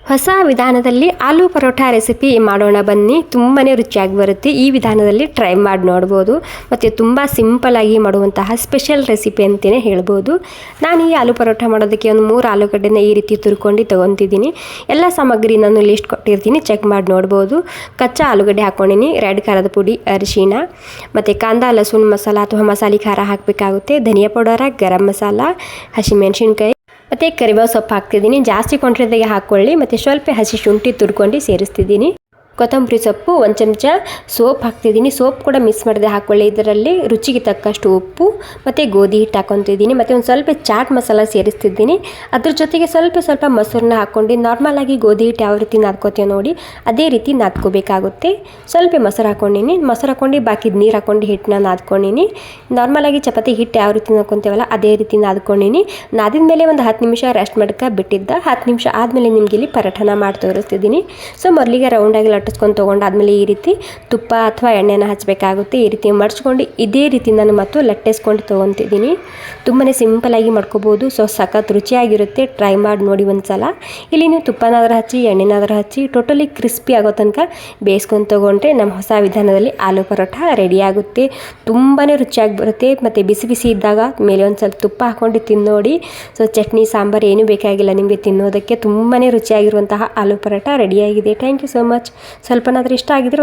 ಹೊಸ ವಿಧಾನದಲ್ಲಿ ಆಲೂ ಪರೋಟ ರೆಸಿಪಿ ಮಾಡೋಣ ಬನ್ನಿ. ತುಂಬಾ ರುಚಿಯಾಗಿ ಬರುತ್ತೆ. ಈ ವಿಧಾನದಲ್ಲಿ ಟ್ರೈ ಮಾಡಿ ನೋಡ್ಬೋದು. ಮತ್ತು ತುಂಬ ಸಿಂಪಲ್ಲಾಗಿ ಮಾಡುವಂತಹ ಸ್ಪೆಷಲ್ ರೆಸಿಪಿ ಅಂತಲೇ ಹೇಳ್ಬೋದು. ನಾನು ಈ ಆಲೂ ಪರೋಟ ಮಾಡೋದಕ್ಕೆ ಒಂದು 3 ಆಲೂಗಡ್ಡೆನ ಈ ರೀತಿ ತುರ್ಕೊಂಡು ತೊಗೊತಿದ್ದೀನಿ. ಎಲ್ಲ ಸಾಮಗ್ರಿ ನಾನು ಲಿಸ್ಟ್ ಕೊಟ್ಟಿರ್ತೀನಿ, ಚೆಕ್ ಮಾಡಿ ನೋಡ್ಬೋದು. ಕಚ್ಚಾ ಆಲೂಗಡ್ಡೆ ಹಾಕ್ಕೊಂಡಿನಿ, ರೆಡ್ ಖಾರದ ಪುಡಿ, ಅರಿಶಿಣ, ಮತ್ತು ಕಾಂದ ಲಸೂನ್ ಮಸಾಲ ಅಥವಾ ಮಸಾಲೆ ಖಾರ ಹಾಕಬೇಕಾಗುತ್ತೆ, ಧನಿಯಾ ಪೌಡರ, ಗರಂ ಮಸಾಲ, ಹಸಿಮೆಣಸಿನ್ಕಾಯಿ ಮತ್ತು ಕರಿಬೇವು ಸೊಪ್ಪು ಹಾಕ್ತಿದ್ದೀನಿ. ಜಾಸ್ತಿ ಕ್ವಾಂಟಿಟಿಗೆ ಹಾಕ್ಕೊಳ್ಳಿ. ಮತ್ತು ಸ್ವಲ್ಪ ಹಸಿ ಶುಂಠಿ ತುರ್ಕೊಂಡು ಸೇರಿಸ್ತಿದ್ದೀನಿ. ಕೊತ್ತಂಬರಿ ಸೊಪ್ಪು, 1 ಚಮಚ ಸೋಪ್ ಹಾಕ್ತಿದ್ದೀನಿ. ಸೋಪ್ ಕೂಡ ಮಿಕ್ಸ್ ಮಾಡದೆ ಹಾಕ್ಕೊಳ್ಳಿ. ಇದರಲ್ಲಿ ರುಚಿಗೆ ತಕ್ಕಷ್ಟು ಉಪ್ಪು ಮತ್ತು ಗೋಧಿ ಹಿಟ್ಟು ಹಾಕ್ಕೊತಿದ್ದೀನಿ. ಮತ್ತು ಒಂದು ಸ್ವಲ್ಪ ಚಾಟ್ ಮಸಾಲ ಸೇರಿಸ್ತಿದ್ದೀನಿ. ಅದ್ರ ಜೊತೆಗೆ ಸ್ವಲ್ಪ ಮೊಸರನ್ನ ಹಾಕ್ಕೊಂಡು ನಾರ್ಮಲಾಗಿ ಗೋಧಿ ಹಿಟ್ಟು ಯಾವ ರೀತಿ ನಾದ್ಕೋತೀವಿ ನೋಡಿ ಅದೇ ರೀತಿ ನಾದ್ಕೋಬೇಕಾಗುತ್ತೆ. ಸ್ವಲ್ಪ ಮೊಸರು ಹಾಕ್ಕೊಂಡಿನಿ. ಮೊಸರು ಹಾಕ್ಕೊಂಡು ಬಾಕಿ ನೀರು ಹಾಕ್ಕೊಂಡು ಹಿಟ್ಟನ್ನ ನಾದ್ಕೊಂಡಿನಿ. ನಾರ್ಮಲಾಗಿ ಚಪಾತಿ ಹಿಟ್ಟು ಯಾವ ರೀತಿ ನಾದ್ಕೊತೀವಲ್ಲ ಅದೇ ರೀತಿ ನಾದ್ಕೊಂಡಿನಿ. ನಾದಿದ ಮೇಲೆ ಒಂದು 10 ನಿಮಿಷ ರೆಸ್ಟ್ ಮಾಡ್ಕ ಬಿಟ್ಟಿದ್ದ. 10 ನಿಮಿಷ ಆದಮೇಲೆ ನಿಮಗೆ ಇಲ್ಲಿ ಪರೋಟನ ಮಾಡಿ ತೋರಿಸ್ತಿದ್ದೀನಿ. ಸೊ ಮೊದಲಿಗೆ ರೌಂಡಾಗಿ ಲಟ್ಟಿಸ್ಕೊಂಡು ತೊಗೊಂಡಾದ್ಮೇಲೆ ಈ ರೀತಿ ತುಪ್ಪ ಅಥವಾ ಎಣ್ಣೆನ ಹಚ್ಚಬೇಕಾಗುತ್ತೆ. ಈ ರೀತಿ ಮಡ್ಚ್ಕೊಂಡು ಇದೇ ರೀತಿ ನಾನು ಮತ್ತು ಲಟ್ಟಿಸ್ಕೊಂಡು ತೊಗೊತಿದ್ದೀನಿ. ತುಂಬಾ ಸಿಂಪಲಾಗಿ ಮಾಡ್ಕೋಬೋದು. ಸೊ ಸಖತ್ ರುಚಿಯಾಗಿರುತ್ತೆ. ಟ್ರೈ ಮಾಡಿ ನೋಡಿ ಒಂದ್ಸಲ. ಇಲ್ಲಿ ನೀವು ತುಪ್ಪನಾದ್ರೂ ಹಚ್ಚಿ ಎಣ್ಣೆನಾದ್ರೂ ಹಚ್ಚಿ ಟೋಟಲಿ ಕ್ರಿಸ್ಪಿ ಆಗೋ ತನಕ ಬೇಯಿಸ್ಕೊಂಡು ತೊಗೊಂಡ್ರೆ ನಮ್ಮ ಹೊಸ ವಿಧಾನದಲ್ಲಿ ಆಲೂ ಪರೋಟ ರೆಡಿ ಆಗುತ್ತೆ. ತುಂಬಾ ರುಚಿಯಾಗಿ ಬರುತ್ತೆ. ಮತ್ತು ಬಿಸಿ ಬಿಸಿ ಇದ್ದಾಗ ಮೇಲೆ ಒಂದು ಸ್ವಲ್ಪ ತುಪ್ಪ ಹಾಕ್ಕೊಂಡು ತಿನ್ನೋಡಿ. ಸೊ ಚಟ್ನಿ ಸಾಂಬಾರು ಏನೂ ಬೇಕಾಗಿಲ್ಲ ನಿಮಗೆ ತಿನ್ನೋದಕ್ಕೆ. ತುಂಬಾ ರುಚಿಯಾಗಿರುವಂತಹ ಆಲೂ ಪರೋಟ ರೆಡಿಯಾಗಿದೆ. Thank you so much. ಸ್ವಲ್ಪನಾದ್ರೂ ಇಷ್ಟ ಆಗಿದ್ರೆ